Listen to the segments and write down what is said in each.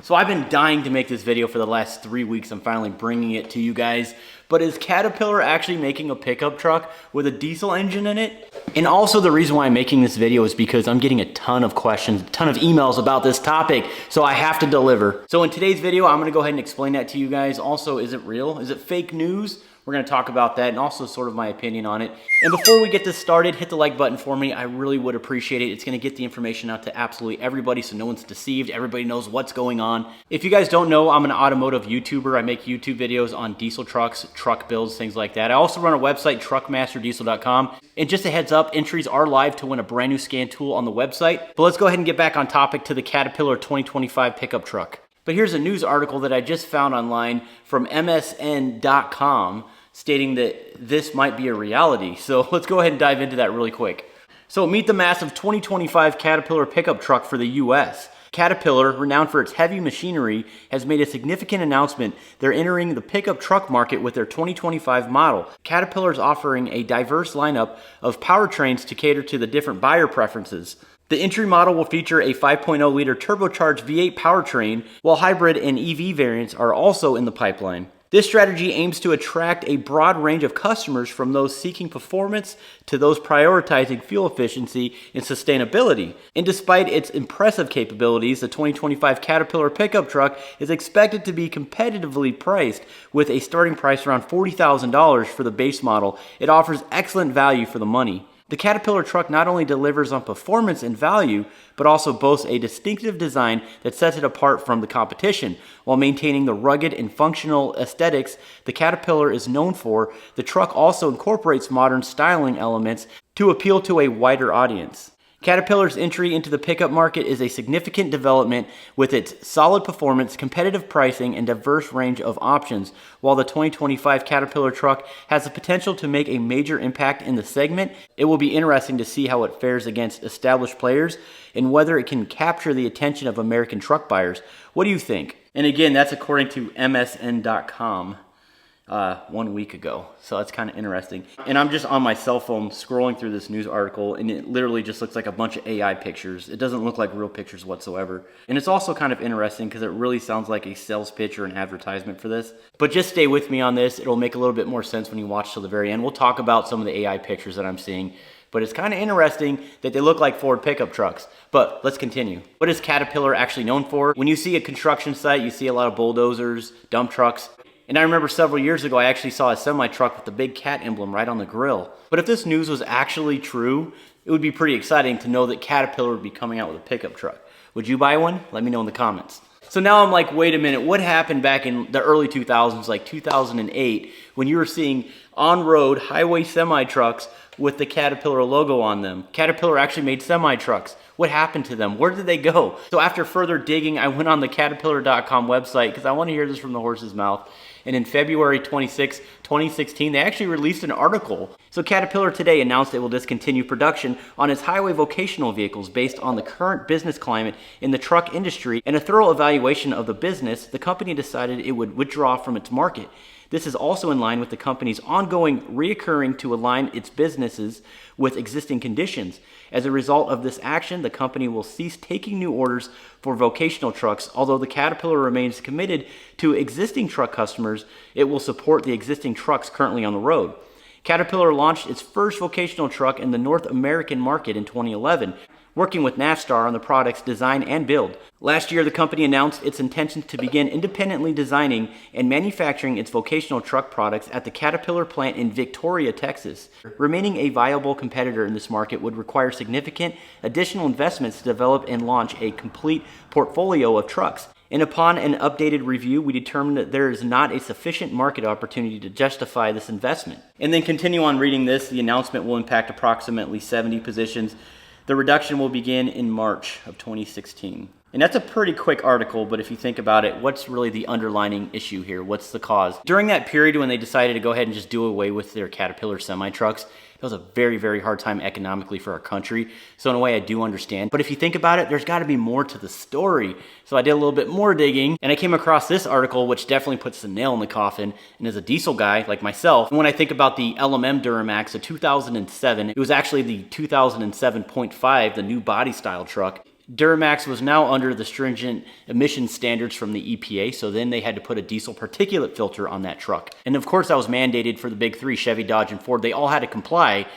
So I've been dying to make this video for the last 3 weeks. I'm finally bringing it to you guys. But is Caterpillar actually making a pickup truck with a diesel engine in it? And also the reason why I'm making this video is because I'm getting a ton of questions, a ton of emails about this topic, so I have to deliver. So in today's video, I'm gonna go ahead and explain that to you guys. Also, is it real? Is it fake news? We're gonna talk about that and also sort of my opinion on it. And before we get this started, hit the like button for me. I really would appreciate it. It's gonna get the information out to absolutely everybody so no one's deceived. Everybody knows what's going on. If you guys don't know, I'm an automotive YouTuber. I make YouTube videos on diesel trucks, truck builds, things like that. I also run a website, truckmasterdiesel.com. And just a heads up, entries are live to win a brand new scan tool on the website. But let's go ahead and get back on topic to the Caterpillar 2025 pickup truck. But here's a news article that I just found online from MSN.com stating that this might be a reality. So let's go ahead and dive into that really quick. So meet the massive 2025 Caterpillar pickup truck for the US. Caterpillar, renowned for its heavy machinery, has made a significant announcement. They're entering the pickup truck market with their 2025 model. Caterpillar is offering a diverse lineup of powertrains to cater to the different buyer preferences. The entry model will feature a 5.0-liter turbocharged V8 powertrain, while hybrid and EV variants are also in the pipeline. This strategy aims to attract a broad range of customers, from those seeking performance to those prioritizing fuel efficiency and sustainability. And despite its impressive capabilities, the 2025 Caterpillar pickup truck is expected to be competitively priced with a starting price around $40,000 for the base model. It offers excellent value for the money. The Caterpillar truck not only delivers on performance and value, but also boasts a distinctive design that sets it apart from the competition. While maintaining the rugged and functional aesthetics the Caterpillar is known for, the truck also incorporates modern styling elements to appeal to a wider audience. Caterpillar's entry into the pickup market is a significant development with its solid performance, competitive pricing, and diverse range of options. While the 2025 Caterpillar truck has the potential to make a major impact in the segment, it will be interesting to see how it fares against established players and whether it can capture the attention of American truck buyers. What do you think? And again, that's according to MSN.com. 1 week ago. So that's kind of interesting. And I'm just on my cell phone scrolling through this news article, and it literally just looks like a bunch of AI pictures. It doesn't look like real pictures whatsoever. And it's also kind of interesting because it really sounds like a sales pitch or an advertisement for this. But just stay with me on this. It'll make a little bit more sense when you watch till the very end. We'll talk about some of the AI pictures that I'm seeing. But it's kind of interesting that they look like Ford pickup trucks. But let's continue. What is Caterpillar actually known for? When you see a construction site, you see a lot of bulldozers, dump trucks. And I remember several years ago, I actually saw a semi-truck with the big cat emblem right on the grill. But if this news was actually true, it would be pretty exciting to know that Caterpillar would be coming out with a pickup truck. Would you buy one? Let me know in the comments. So now I'm like, wait a minute, what happened back in the early 2000s, like 2008, when you were seeing on-road highway semi-trucks with the Caterpillar logo on them? Caterpillar actually made semi-trucks. What happened to them? Where did they go? So after further digging, I went on the Caterpillar.com website because I want to hear this from the horse's mouth. And in February 26, 2016, they actually released an article. So Caterpillar today announced it will discontinue production on its highway vocational vehicles based on the current business climate in the truck industry. In a thorough evaluation of the business, the company decided it would withdraw from its market. This is also in line with the company's ongoing reoccurring to align its businesses with existing conditions. As a result of this action, the company will cease taking new orders for vocational trucks. Although the Caterpillar remains committed to existing truck customers, it will support the existing trucks currently on the road. Caterpillar launched its first vocational truck in the North American market in 2011. Working with Navistar on the product's design and build. Last year, the company announced its intention to begin independently designing and manufacturing its vocational truck products at the Caterpillar plant in Victoria, Texas. Remaining a viable competitor in this market would require significant additional investments to develop and launch a complete portfolio of trucks. And upon an updated review, we determined that there is not a sufficient market opportunity to justify this investment. And then continue on reading this. The announcement will impact approximately 70 positions. The reduction will begin in March of 2016. And that's a pretty quick article, but if you think about it, what's really the underlining issue here? What's the cause? During that period when they decided to go ahead and just do away with their Caterpillar semi-trucks, it was a very, very hard time economically for our country. So in a way, I do understand. But if you think about it, there's got to be more to the story. So I did a little bit more digging, and I came across this article, which definitely puts the nail in the coffin. And as a diesel guy like myself, and when I think about the LMM Duramax of 2007, it was actually the 2007.5, the new body style truck. Duramax was now under the stringent emission standards from the EPA, so then they had to put a diesel particulate filter on that truck. And of course that was mandated for the big three, Chevy, Dodge, and Ford. They all had to comply.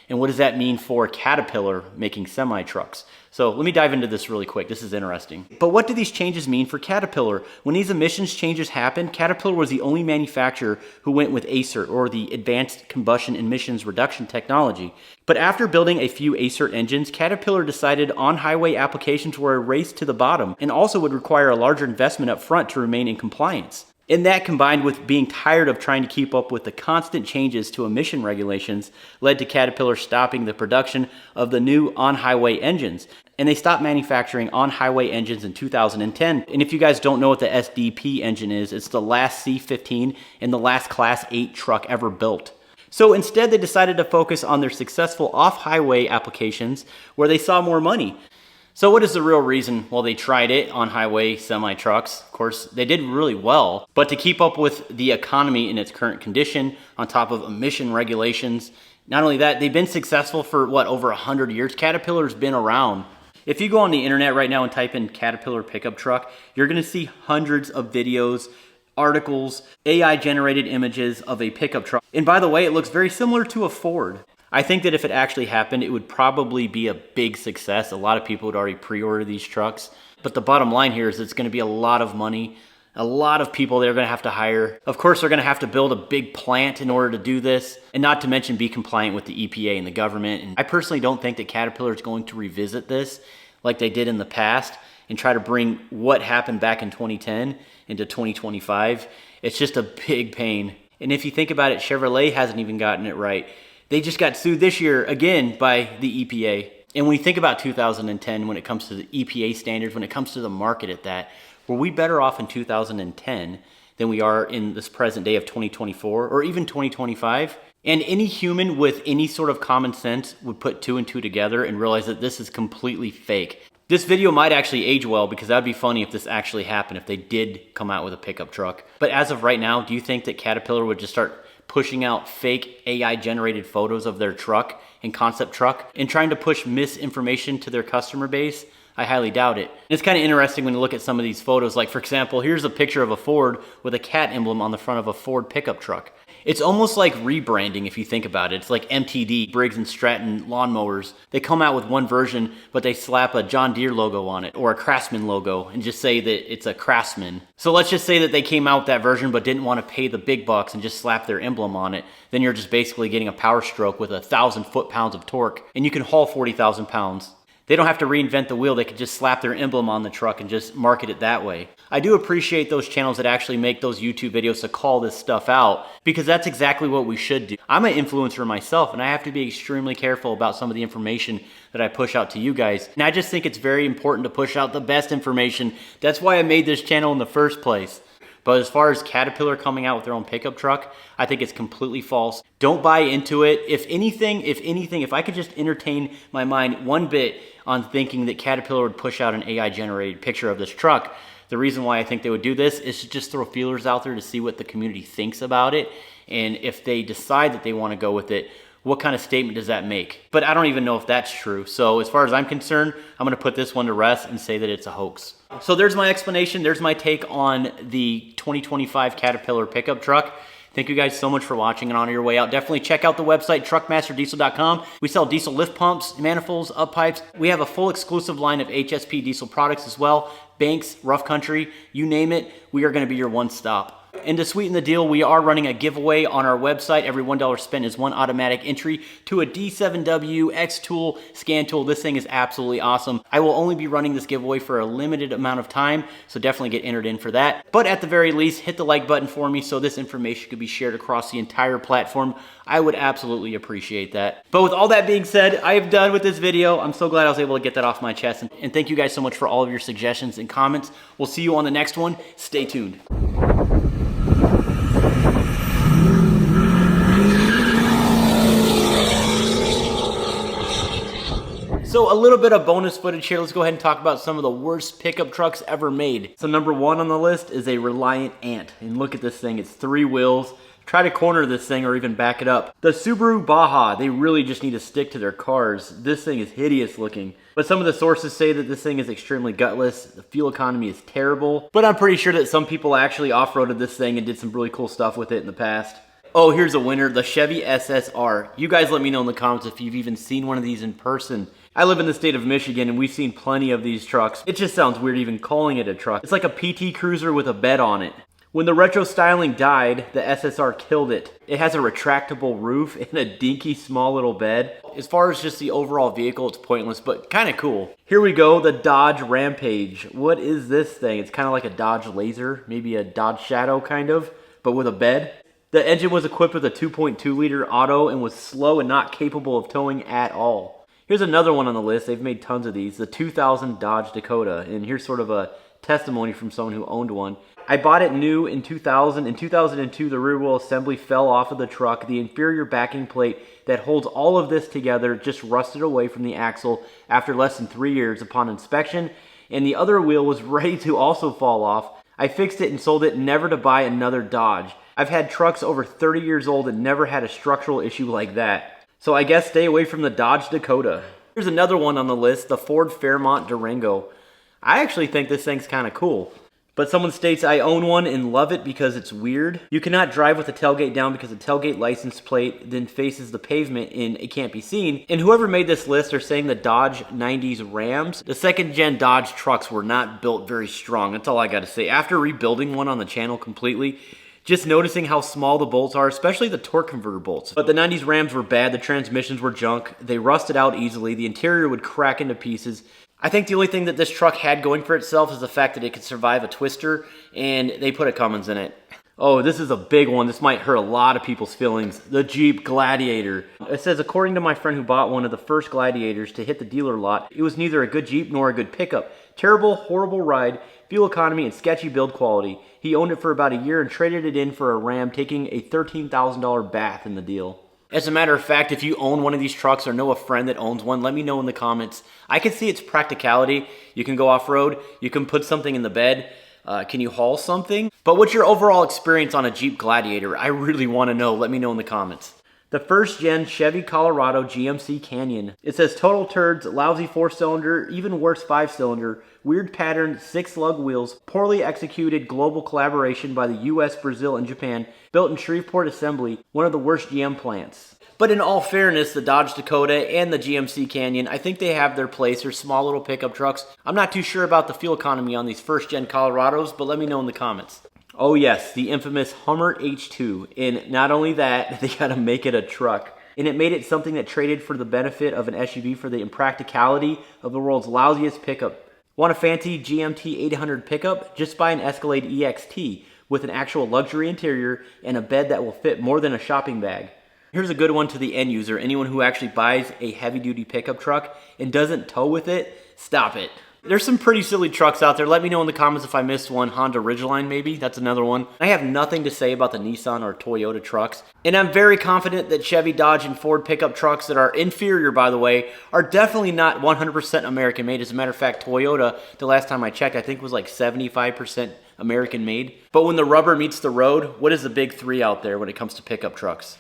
And what does that mean for Caterpillar making semi-trucks? So let me dive into this really quick. This is interesting. But what do these changes mean for Caterpillar? When these emissions changes happened, Caterpillar was the only manufacturer who went with ACER, or the Advanced Combustion Emissions Reduction Technology. But after building a few ACER engines, Caterpillar decided on-highway applications were a race to the bottom and also would require a larger investment up front to remain in compliance. And that, combined with being tired of trying to keep up with the constant changes to emission regulations, led to Caterpillar stopping the production of the new on-highway engines. And they stopped manufacturing on-highway engines in 2010. And if you guys don't know what the SDP engine is, it's the last C15 and the last Class 8 truck ever built. So instead, they decided to focus on their successful off-highway applications where they saw more money. So what is the real reason? Well, they tried it on highway semi-trucks. Of course, they did really well, but to keep up with the economy in its current condition, on top of emission regulations, not only that, they've been successful for over 100 years. Caterpillar's been around. If you go on the internet right now and type in Caterpillar pickup truck, you're gonna see hundreds of videos, articles, AI generated images of a pickup truck. And by the way, it looks very similar to a Ford. I think that if it actually happened, it would probably be a big success. A lot of people would already pre-order these trucks. But the bottom line here is it's gonna be a lot of money, a lot of people they're gonna have to hire. Of course, they're gonna have to build a big plant in order to do this, and not to mention be compliant with the EPA and the government. And I personally don't think that Caterpillar is going to revisit this like they did in the past and try to bring what happened back in 2010 into 2025. It's just a big pain. And if you think about it, Chevrolet hasn't even gotten it right. They just got sued this year again by the EPA. And when you think about 2010, when it comes to the EPA standards, when it comes to the market at that, were we better off in 2010 than we are in this present day of 2024 or even 2025? And any human with any sort of common sense would put two and two together and realize that this is completely fake. This video might actually age well, because that would be funny if this actually happened, if they did come out with a pickup truck. But as of right now, do you think that Caterpillar would just start pushing out fake AI generated photos of their truck and concept truck and trying to push misinformation to their customer base? I highly doubt it. It's kind of interesting when you look at some of these photos. Like, for example, here's a picture of a Ford with a cat emblem on the front of a Ford pickup truck. It's almost like rebranding if you think about it. It's like MTD, Briggs & Stratton lawnmowers. They come out with one version, but they slap a John Deere logo on it or a Craftsman logo and just say that it's a Craftsman. So let's just say that they came out with that version but didn't want to pay the big bucks and just slap their emblem on it. Then you're just basically getting a Power Stroke with 1,000 foot-pounds of torque, and you can haul 40,000 pounds. They don't have to reinvent the wheel. They could just slap their emblem on the truck and just market it that way. I do appreciate those channels that actually make those YouTube videos to call this stuff out, because that's exactly what we should do. I'm an influencer myself, and I have to be extremely careful about some of the information that I push out to you guys. And I just think it's very important to push out the best information. That's why I made this channel in the first place. But as far as Caterpillar coming out with their own pickup truck, I think it's completely false. Don't buy into it. If anything, if I could just entertain my mind one bit on thinking that Caterpillar would push out an AI generated picture of this truck, the reason why I think they would do this is to just throw feelers out there to see what the community thinks about it. And if they decide that they want to go with it, what kind of statement does that make? But I don't even know if that's true. So as far as I'm concerned, I'm gonna put this one to rest and say that it's a hoax. So there's my explanation. There's my take on the 2025 Caterpillar pickup truck. Thank you guys so much for watching, and on your way out, definitely check out the website, truckmasterdiesel.com. We sell diesel lift pumps, manifolds, up pipes. We have a full exclusive line of HSP diesel products as well. Banks, rough country, you name it, we are gonna be your one stop. And to sweeten the deal, we are running a giveaway on our website. Every $1 spent is one automatic entry to a D7W X-Tool scan tool. This thing is absolutely awesome. I will only be running this giveaway for a limited amount of time, so definitely get entered in for that. But at the very least, hit the like button for me so this information could be shared across the entire platform. I would absolutely appreciate that. But with all that being said, I am done with this video. I'm so glad I was able to get that off my chest. And thank you guys so much for all of your suggestions and comments. We'll see you on the next one. Stay tuned. So a little bit of bonus footage here. Let's go ahead and talk about some of the worst pickup trucks ever made. So number one on the list is a Reliant Ant. And look at this thing. It's 3 wheels, Try to corner this thing or even back it up. The Subaru Baja, they really just need to stick to their cars. This thing is hideous looking. But some of the sources say that this thing is extremely gutless. The fuel economy is terrible. But I'm pretty sure that some people actually off-roaded this thing and did some really cool stuff with it in the past. Oh, here's a winner, the Chevy SSR. You guys let me know in the comments if you've even seen one of these in person. I live in the state of Michigan and we've seen plenty of these trucks. It just sounds weird even calling it a truck. It's like a PT Cruiser with a bed on it. When the retro styling died, the SSR killed it. It has a retractable roof and a dinky small little bed. As far as just the overall vehicle, it's pointless, but kind of cool. Here we go, the Dodge Rampage. What is this thing? It's kind of like a Dodge Laser, maybe a Dodge Shadow kind of, but with a bed. The engine was equipped with a 2.2 liter auto and was slow and not capable of towing at all. Here's another one on the list. They've made tons of these. The 2000 Dodge Dakota. And here's sort of a testimony from someone who owned one. I bought it new in 2000. In 2002, the rear wheel assembly fell off of the truck. The inferior backing plate that holds all of this together just rusted away from the axle after less than 3 years upon inspection. And the other wheel was ready to also fall off. I fixed it and sold it, never to buy another Dodge. I've had trucks over 30 years old and never had a structural issue like that. So I guess stay away from the Dodge Dakota. Here's another one on the list, the Ford Fairmont Durango. I actually think this thing's kind of cool. But someone states, I own one and love it because it's weird. You cannot drive with the tailgate down because the tailgate license plate then faces the pavement and it can't be seen. And whoever made this list are saying the Dodge 90s Rams. The second gen Dodge trucks were not built very strong. That's all I gotta say. After rebuilding one on the channel completely, just noticing how small the bolts are, especially the torque converter bolts. But the 90s Rams were bad, the transmissions were junk, they rusted out easily, the interior would crack into pieces. I think the only thing that this truck had going for itself is the fact that it could survive a twister, and they put a Cummins in it. Oh, this is a big one. This might hurt a lot of people's feelings. The Jeep Gladiator. It says, according to my friend who bought one of the first Gladiators to hit the dealer lot, it was neither a good Jeep nor a good pickup. Terrible, horrible ride, fuel economy, and sketchy build quality. He owned it for about a year and traded it in for a Ram, taking a $13,000 bath in the deal. As a matter of fact, if you own one of these trucks or know a friend that owns one, let me know in the comments. I can see its practicality. You can go off-road, you can put something in the bed, can you haul something? But what's your overall experience on a Jeep Gladiator? I really want to know. Let me know in the comments. The first gen Chevy Colorado GMC Canyon. It says total turds, lousy 4-cylinder, even worse 5-cylinder, weird pattern, 6-lug wheels, poorly executed global collaboration by the US, Brazil, and Japan, built in Shreveport Assembly, one of the worst GM plants. But in all fairness, the Dodge Dakota and the GMC Canyon, I think they have their place. They're small little pickup trucks. I'm not too sure about the fuel economy on these first gen Colorados, but let me know in the comments. Oh yes, the infamous Hummer H2. And not only that, they gotta make it a truck. And it made it something that traded for the benefit of an SUV for the impracticality of the world's lousiest pickup. Want a fancy GMT 800 pickup? Just buy an Escalade EXT with an actual luxury interior and a bed that will fit more than a shopping bag. Here's a good one to the end user. Anyone who actually buys a heavy-duty pickup truck and doesn't tow with it, stop it. There's some pretty silly trucks out there. Let me know in the comments if I missed one. Honda Ridgeline maybe, that's another one. I have nothing to say about the Nissan or Toyota trucks. And I'm very confident that Chevy, Dodge, and Ford pickup trucks that are inferior, by the way, are definitely not 100% American made. As a matter of fact, Toyota, the last time I checked, I think was like 75% American made. But when the rubber meets the road, what is the big three out there when it comes to pickup trucks?